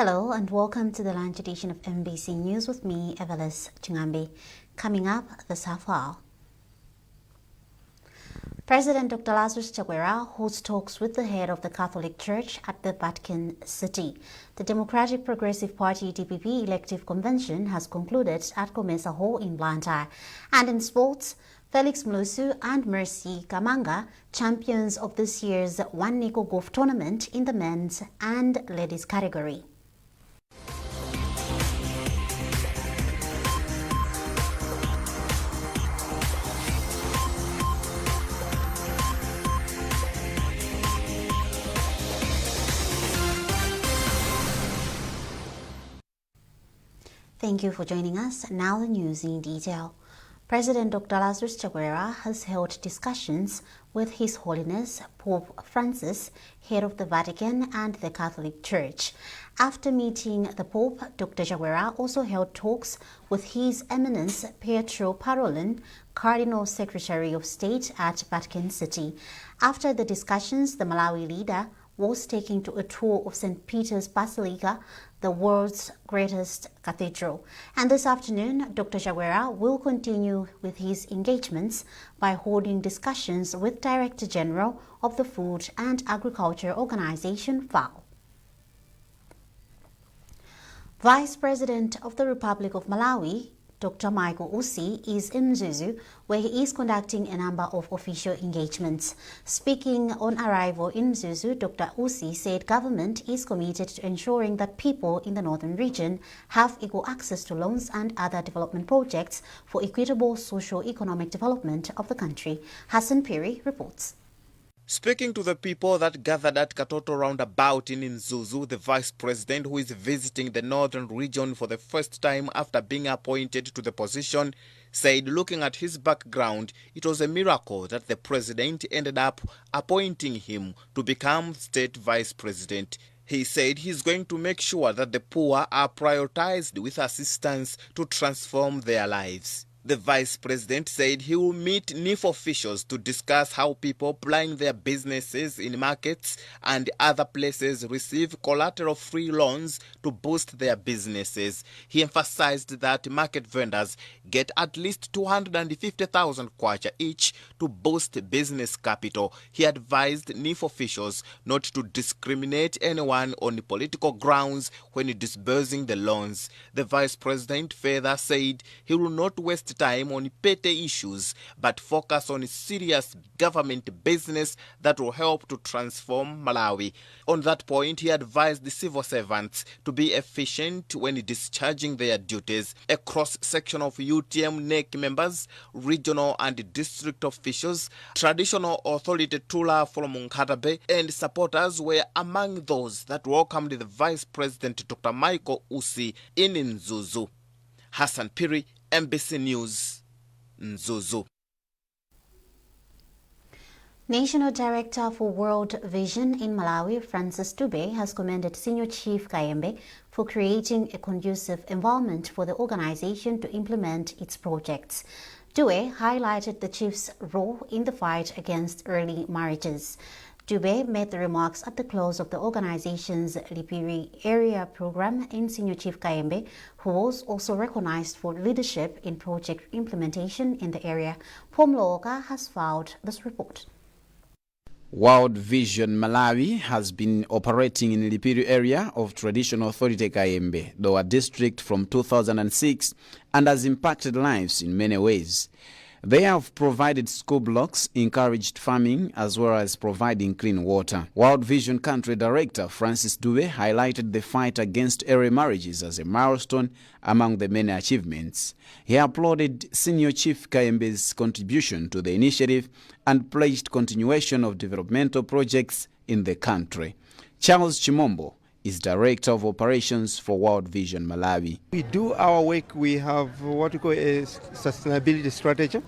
Hello and welcome to the lunch edition of MBC News with me, Evelis Chingambi. Coming up this half hour. President Dr. Lazarus Chakwera holds talks with the head of the Catholic Church at the Vatican City. The Democratic Progressive Party DPP elective convention has concluded at Comesa Hall in Blantyre. And in sports, Felix Mlusu and Mercy Kamanga, champions of this year's One Nico Golf Tournament in the men's and ladies category. Thank you for joining us. Now the news in detail. President Dr. Lazarus Chakwera has held discussions with His Holiness Pope Francis, head of the Vatican and the Catholic Church. After meeting the Pope, Dr. Chakwera also held talks with His Eminence Pietro Parolin, Cardinal Secretary of State at Vatican City. After the discussions, the Malawi leader was taken to a tour of St. Peter's Basilica, the world's greatest cathedral. And this afternoon, Dr. Chakwera will continue with his engagements by holding discussions with Director General of the Food and Agriculture Organization, FAO. Vice President of the Republic of Malawi, Dr. Michael Usi, is in Mzuzu, where he is conducting a number of official engagements. Speaking on arrival in Mzuzu, Dr. Usi said government is committed to ensuring that people in the northern region have equal access to loans and other development projects for equitable socio-economic development of the country. Hassan Piri reports. Speaking to the people that gathered at Katoto roundabout in Mzuzu, the vice president, who is visiting the northern region for the first time after being appointed to the position, said looking at his background, it was a miracle that the president ended up appointing him to become state vice president. He said he's going to make sure that the poor are prioritized with assistance to transform their lives. The vice president said he will meet NIF officials to discuss how people plying their businesses in markets and other places receive collateral-free loans to boost their businesses. He emphasized that market vendors get at least 250,000 kwacha each to boost business capital. He advised NIF officials not to discriminate anyone on political grounds when disbursing the loans. The vice president further said he will not waste time on petty issues but focus on serious government business that will help to transform Malawi. On that point, he advised the civil servants to be efficient when discharging their duties. A cross-section of UTM NEC members, regional and district officials, traditional authority Tula from Nkatabe and supporters were among those that welcomed the Vice President Dr. Michael Usi in Mzuzu. Hassan Piri, MBC News, Mzuzu. National Director for World Vision in Malawi, Francis Dube, has commended Senior Chief Kayembe for creating a conducive environment for the organization to implement its projects. Dube highlighted the chief's role in the fight against early marriages. Dube made the remarks at the close of the organization's Lipiri area program in Senior Chief Kayembe, who was also recognized for leadership in project implementation in the area. Pomlooka has filed this report. World Vision Malawi has been operating in Lipiri area of Traditional Authority Kayembe, Dowa district from 2006, and has impacted lives in many ways. They have provided school blocks, encouraged farming, as well as providing clean water. World Vision Country Director Francis Dube highlighted the fight against early marriages as a milestone among the many achievements. He applauded Senior Chief Kayembe's contribution to the initiative and pledged continuation of developmental projects in the country. Charles Chimombo is Director of Operations for World Vision Malawi. We do our work. We have what we call a sustainability strategy,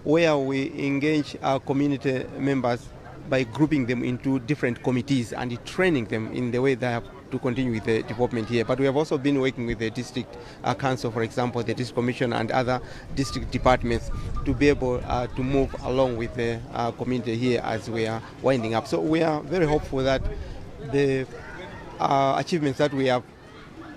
where we engage our community members by grouping them into different committees and training them in the way they have to continue with the development here. But we have also been working with the district council, for example, the district commission and other district departments to be able to move along with the community here as we are winding up. So we are very hopeful that the achievements that we have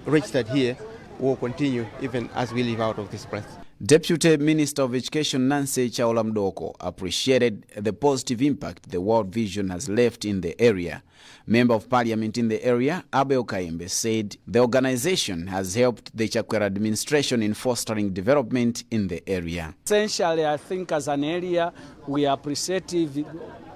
registered here will continue even as we live out of this breath. Deputy Minister of Education Nancy Chaola Mdoko appreciated the positive impact the World Vision has left in the area. Member of Parliament in the area, Abel Kayembe, said the organization has helped the Chakwera administration in fostering development in the area. Essentially, I think as an area, we are appreciative,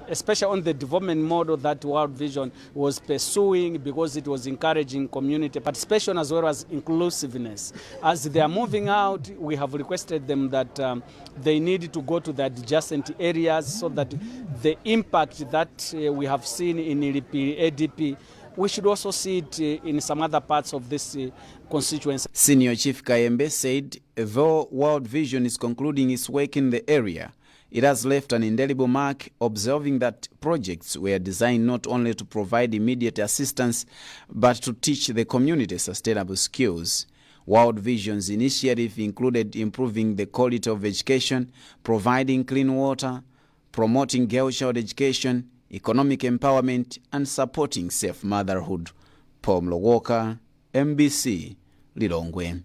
especially on the development model that World Vision was pursuing, because it was encouraging community participation as well as inclusiveness. As they are moving out, we have requested them that they need to go to the adjacent areas so that the impact that we have seen in ADP, we should also see it in some other parts of this constituency. Senior Chief Kayembe said, though World Vision is concluding its work in the area, it has left an indelible mark, observing that projects were designed not only to provide immediate assistance, but to teach the community sustainable skills. World Vision's initiative included improving the quality of education, providing clean water, promoting girl child education, economic empowerment, and supporting safe motherhood. Paul Mlowoka, MBC, Lilongwe.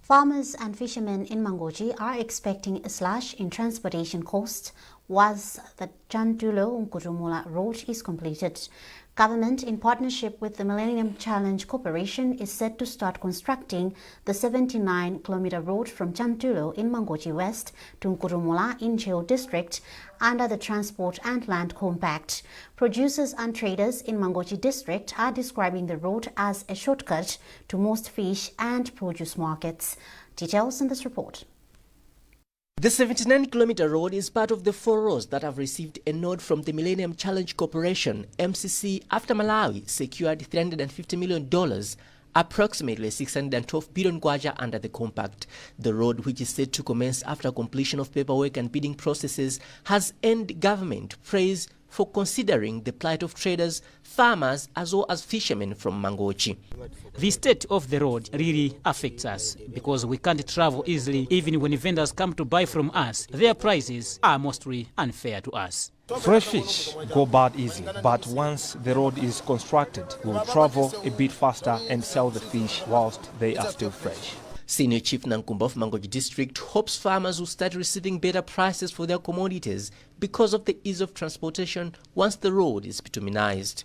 Farmers and fishermen in Mangochi are expecting a slash in transportation costs once the Chantulo-Nkutumula road is completed. Government, in partnership with the Millennium Challenge Corporation, is set to start constructing the 79-kilometer road from Chantulo in Mangochi West to Nkutumula in Cheo District under the Transport and Land Compact. Producers and traders in Mangochi District are describing the road as a shortcut to most fish and produce markets. Details in this report. The 79-kilometer road is part of the 4 roads that have received a nod from the Millennium Challenge Corporation, MCC, after Malawi secured $350 million, approximately 612 billion kwacha under the compact. The road, which is set to commence after completion of paperwork and bidding processes, has earned government praise for considering the plight of traders, farmers, as well as fishermen from Mangochi. The state of the road really affects us because we can't travel easily. Even when vendors come to buy from us, their prices are mostly unfair to us. Fresh fish go bad easily, but once the road is constructed, we'll travel a bit faster and sell the fish whilst they are still fresh. Senior Chief Nankumba of Mangochi District hopes farmers will start receiving better prices for their commodities because of the ease of transportation once the road is bituminized.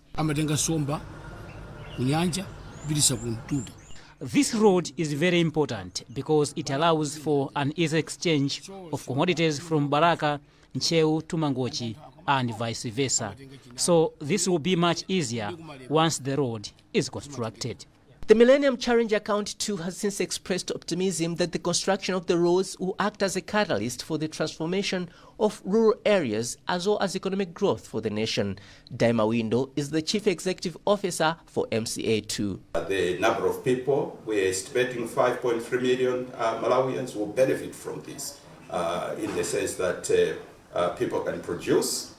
This road is very important because it allows for an easy exchange of commodities from Baraka, Ncheu to Mangochi and vice versa. So this will be much easier once the road is constructed. The Millennium Challenge account too has since expressed optimism that the construction of the roads will act as a catalyst for the transformation of rural areas as well as economic growth for the nation. Daima Windo is the Chief Executive Officer for MCA2. The number of people, we're estimating 5.3 million Malawians will benefit from this in the sense that people can produce.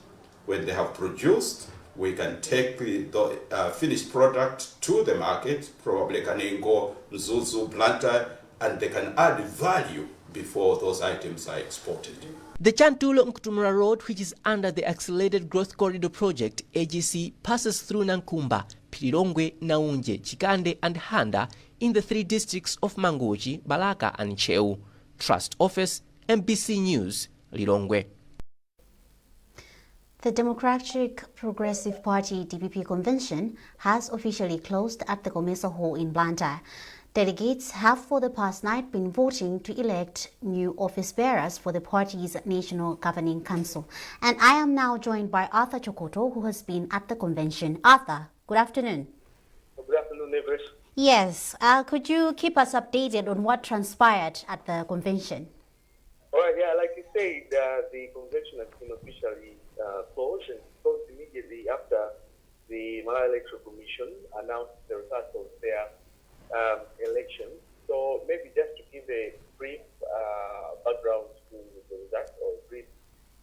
When they have produced, we can take the finished product to the market, probably Kanengo, Zuzu, Blanta, and they can add value before those items are exported. The Chantulo-Nkutumula Road, which is under the Accelerated Growth Corridor Project, AGC, passes through Nankumba, Pirilongwe, Naunje, Chikande, and Handa in the 3 districts of Mangochi, Balaka, and Cheu. Trust Office, MBC News, Lilongwe. The Democratic Progressive Party DPP convention has officially closed at the Comesa Hall in Blantyre. Delegates have for the past night been voting to elect new office bearers for the party's National Governing Council. And I am now joined by Arthur Chokoto, who has been at the convention. Arthur, good afternoon. Good afternoon, Everest. Yes, could you keep us updated on what transpired at the convention? All right, yeah, like you said, the convention has been officially closed immediately after the Malawi Electoral Commission announced the results of their election. So maybe just to give a brief background to the results, or brief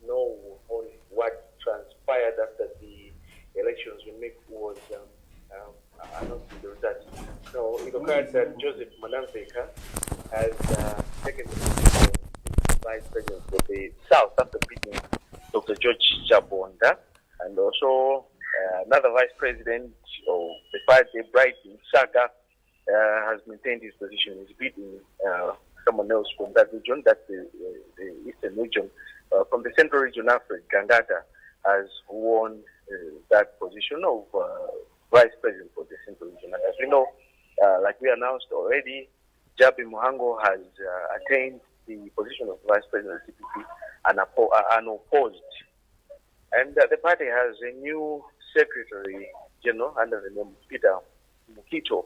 know on what transpired after the elections when MEC was announcing the results. So it occurred that Joseph Manamveka has taken the position of Vice President for the South after beating Dr. George Jabonda, and also Another vice president of the party, Bright Saka, has maintained his position. He's beating someone else from that region, that's the eastern region. From the central region, Africa, Gandata has won that position of vice president for the central region. And as we know, like we announced already, Jabi Muhango has attained the position of vice president of CPP unopposed. And the party has a new secretary general under the name of Peter Mukito,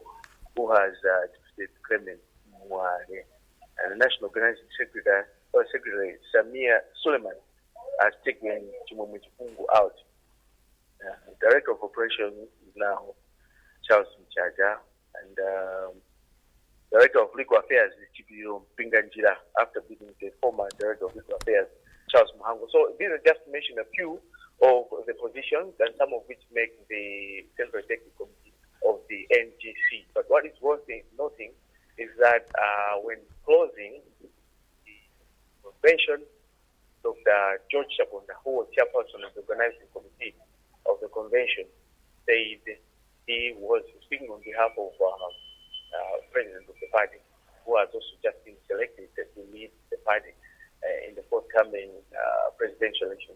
who has defeated Clement Mware. And the national organizing secretary Samia Suleiman has taken Chimwemwe Chipungu out. Director of operations is now Charles Mchaja, and Director of Legal Affairs is Chibiro Pinganjira, after beating the former Director of Legal Affairs, Charles Muhango. So these are just to mention a few of the positions, and some of which make the Central Executive Committee of the NGC. But what is worth noting is that when closing the convention, Dr. George Chabonda, who was chairperson of the organizing committee of the convention, said he was speaking on behalf of president of the party, who has also just been selected to lead the party in the forthcoming presidential election.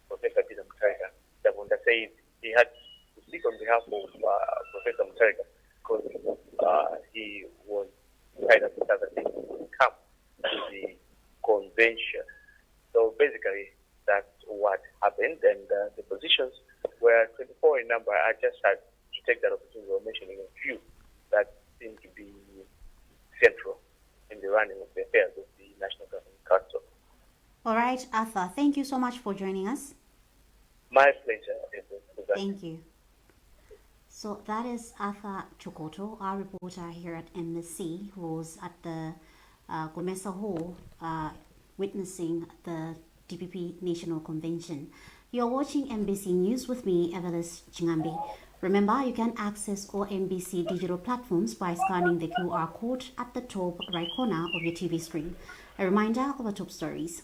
Professor Peter Mutharika. Chabonda said he had to speak on behalf of Professor Mutharika because he was tied up with other things to come to the convention. So basically, that's what happened, and the positions were 24 in number. I just had to take that opportunity of mentioning a few that seem to be central in the running of the affairs of the National Governing Council. All right, Arthur, thank you so much for joining us. My pleasure. Thank you. So that is Arthur Chokoto, our reporter here at MSC, who was at the Gomesa Hall witnessing the DPP National Convention. You're watching MBC News with me, Evelis Chingambi. Remember, you can access all MBC digital platforms by scanning the QR code at the top right corner of your TV screen. A reminder of our top stories.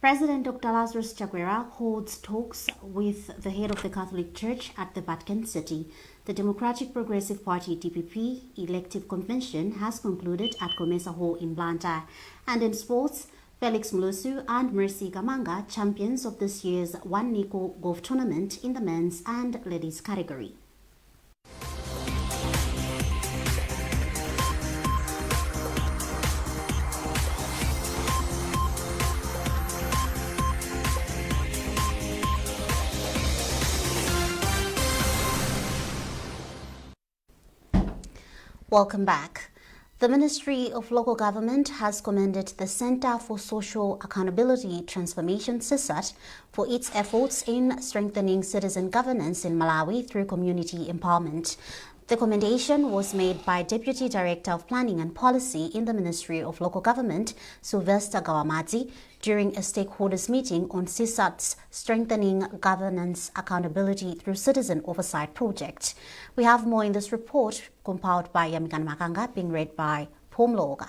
President Dr. Lazarus Chakwera holds talks with the head of the Catholic Church at the Vatican City. The Democratic Progressive Party DPP elective convention has concluded at Gomesa Hall in Blantyre. And in sports, Felix Mulusu and Mercy Gamanga, champions of this year's One Nico Golf Tournament in the men's and ladies category. Welcome back. The Ministry of Local Government has commended the Center for Social Accountability Transformation (CSAT) for its efforts in strengthening citizen governance in Malawi through community empowerment. The commendation was made by Deputy Director of Planning and Policy in the Ministry of Local Government, Sylvester Gawamadzi, during a stakeholders meeting on CSAT's Strengthening Governance Accountability Through Citizen Oversight project. We have more in this report compiled by Yamikan Makanga, being read by Paul Mloga.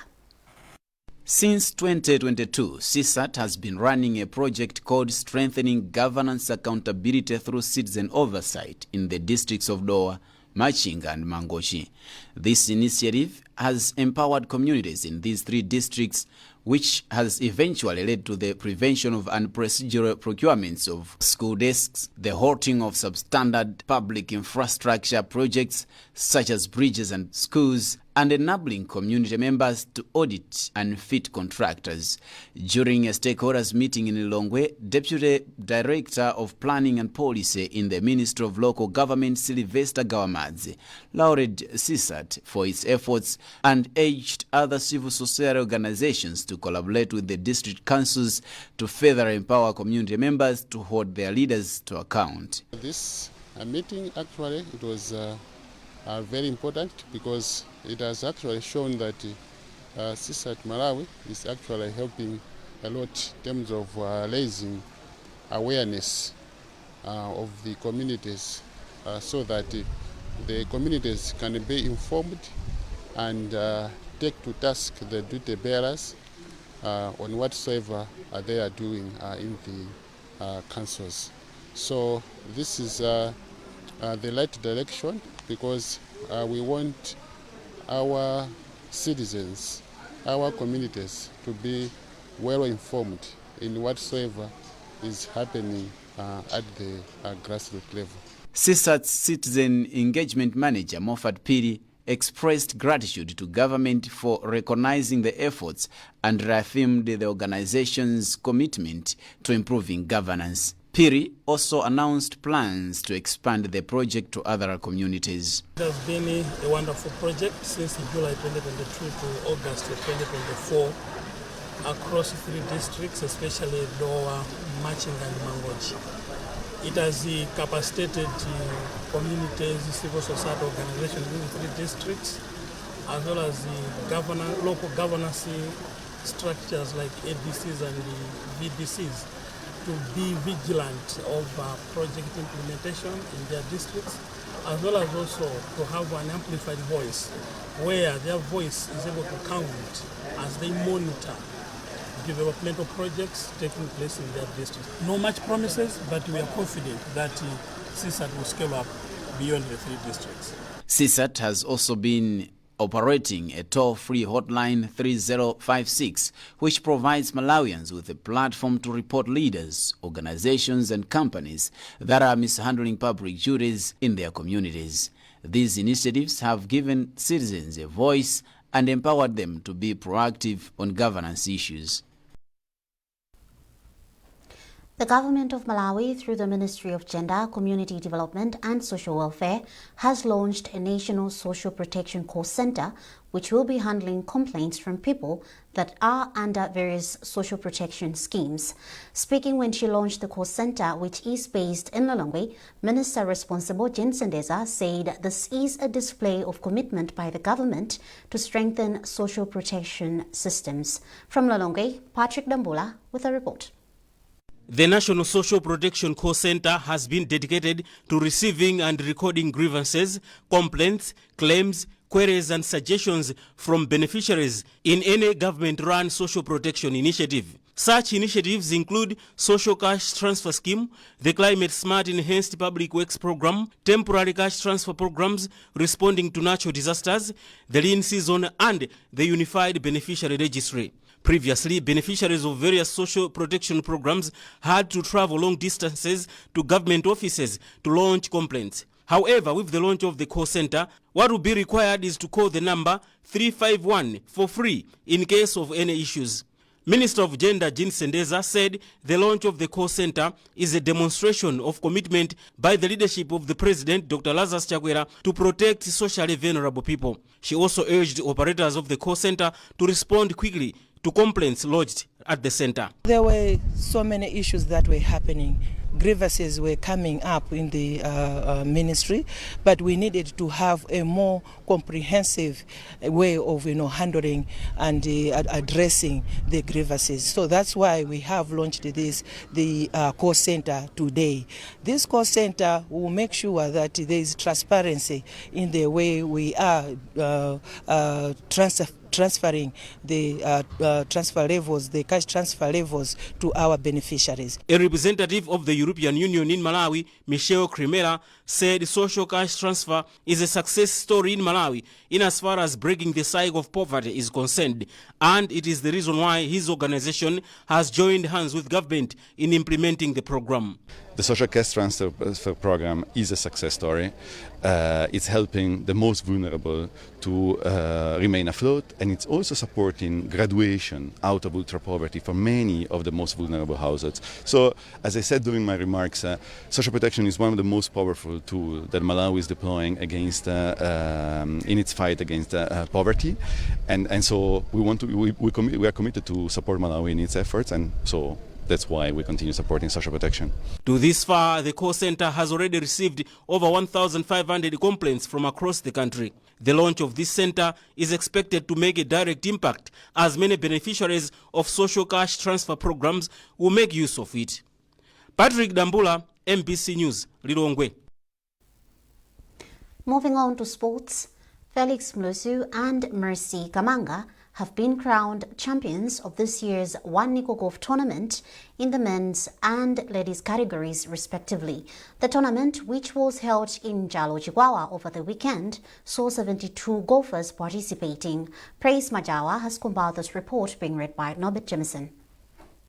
Since 2022, CSAT has been running a project called Strengthening Governance Accountability Through Citizen Oversight in the districts of Dowa, Machinga and Mangochi. This initiative has empowered communities in these three districts, which has eventually led to the prevention of unprocedural procurements of school desks, the halting of substandard public infrastructure projects such as bridges and schools, and enabling community members to audit unfit contractors. During a stakeholders meeting in Lilongwe, Deputy Director of Planning and Policy in the Ministry of Local Government, Sylvester Gawamadzi, lauded CSAT for its efforts and urged other civil society organizations to collaborate with the district councils to further empower community members to hold their leaders to account. This meeting, actually, it was very important because it has actually shown that CSAT Malawi is actually helping a lot in terms of raising awareness of the communities so that the communities can be informed and take to task the duty bearers on whatsoever they are doing in the councils. So this is the right direction, because we want our citizens, our communities to be well informed in whatsoever is happening at the grassroots level. CSAT's Citizen Engagement Manager, Moffat Piri, expressed gratitude to government for recognizing the efforts and reaffirmed the organization's commitment to improving governance. Piri also announced plans to expand the project to other communities. It has been a wonderful project since July 2022 to August 2024 across 3 districts, especially Dowa, Maching and Mangochi. It has capacitated communities, civil society organizations in the 3 districts, as well as the local governance structures like ADCs and the VDCs to be vigilant of project implementation in their districts, as well as also to have an amplified voice where their voice is able to count as they monitor developmental projects taking place in their districts. No much promises, but we are confident that CSAT will scale up beyond the 3 districts. CSAT has also been operating a toll-free hotline 3056, which provides Malawians with a platform to report leaders, organizations and companies that are mishandling public duties in their communities. These initiatives have given citizens a voice and empowered them to be proactive on governance issues. The government of Malawi, through the Ministry of Gender, Community Development and Social Welfare, has launched a national social protection call center, which will be handling complaints from people that are under various social protection schemes. Speaking when she launched the call center, which is based in Lilongwe, Minister responsible Jen Sendeza said this is a display of commitment by the government to strengthen social protection systems. From Lilongwe, Patrick Dambula with a report. The National Social Protection Call Center has been dedicated to receiving and recording grievances, complaints, claims, queries and suggestions from beneficiaries in any government-run social protection initiative. Such initiatives include Social Cash Transfer Scheme, the Climate Smart Enhanced Public Works Program, temporary cash transfer programs responding to natural disasters, the lean season and the Unified Beneficiary Registry. Previously, beneficiaries of various social protection programs had to travel long distances to government offices to launch complaints. However, with the launch of the call center, what will be required is to call the number 351 for free in case of any issues. Minister of Gender Jen Sendeza said the launch of the call center is a demonstration of commitment by the leadership of the President, Dr. Lazarus Chakwera, to protect socially vulnerable people. She also urged operators of the call center to respond quickly to complaints lodged at the center. There were so many issues that were happening. Grievances were coming up in the ministry, but we needed to have a more comprehensive way of handling and addressing the grievances. So that's why we have launched the call center today. This call center will make sure that there is transparency in the way we are transferring the transfer levels, the cash transfer levels to our beneficiaries. A representative of the European Union in Malawi, Michelle Cremera, said social cash transfer is a success story in Malawi in as far as breaking the cycle of poverty is concerned, and it is the reason why his organization has joined hands with government in implementing the program. The social cash transfer program is a success story. It's helping the most vulnerable to remain afloat, and it's also supporting graduation out of ultra poverty for many of the most vulnerable households. So, as I said during my remarks, social protection is one of the most powerful tools that Malawi is deploying against in its fight against poverty, and so we are committed to support Malawi in its efforts, and so that's why we continue supporting social protection. To this far, the call center has already received over 1,500 complaints from across the country. The launch of this center is expected to make a direct impact, as many beneficiaries of social cash transfer programs will make use of it. Patrick Dambula, MBC News, Lilongwe. Moving on to sports, Felix Mlosu and Mercy Kamanga have been crowned champions of this year's One Nico Golf Tournament in the men's and ladies categories respectively. The tournament, which was held in Jalo Chigwawa over the weekend, saw 72 golfers participating. Praise Majawa has compiled this report, being read by Norbert Jemison.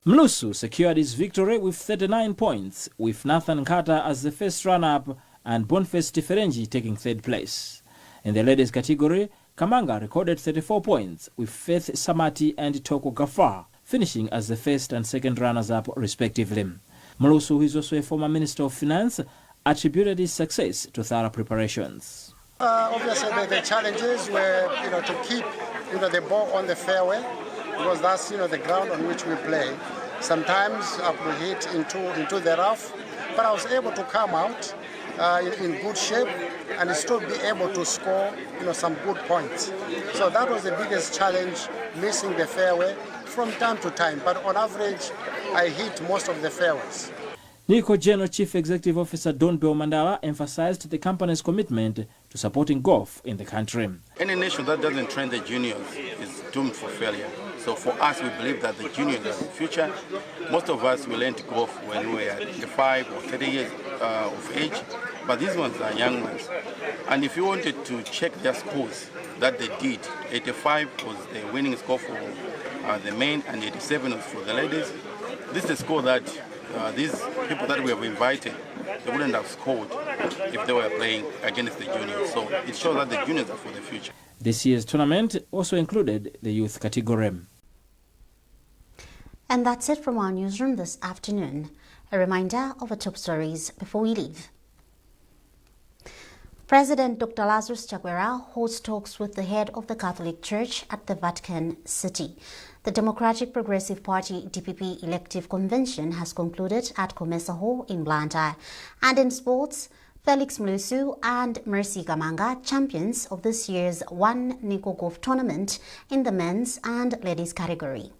Mlusu secured his victory with 39 points, with Nathan Carter as the first runner-up and Boniface Tiferenji taking third place. In the ladies category, Kamanga recorded 34 points, with Faith Samati and Toko Gafar finishing as the first and second runners-up respectively. Mlusu, who is also a former Minister of Finance, attributed his success to thorough preparations. Obviously, the challenges were, to keep, the ball on the fairway, because that's, the ground on which we play. Sometimes I could hit into the rough, but I was able to come out in good shape and still be able to score, some good points. So that was the biggest challenge, missing the fairway from time to time. But on average, I hit most of the fairways. Nico General Chief Executive Officer Don Beo Mandala emphasized the company's commitment to supporting golf in the country. Any nation that doesn't train the juniors is doomed for failure. So for us, we believe that the juniors are the future. Most of us will learn to golf when we are 25 or 30 years of age, but these ones are young ones. And if you wanted to check their scores that they did, 85 was the winning score for the men and 87 was for the ladies. This is a score that these people that we have invited, they wouldn't have scored if they were playing against the juniors. So it shows that the juniors are for the future. This year's tournament also included the youth category. And that's it from our newsroom this afternoon. A reminder of our top stories before we leave. President Dr. Lazarus Chakwera holds talks with the head of the Catholic Church at the Vatican City. The Democratic Progressive Party DPP elective convention has concluded at Comesa Hall in Blantyre. And in sports, Felix Mlusu and Mercy Kamanga, champions of this year's One Nico Golf Tournament in the men's and ladies category.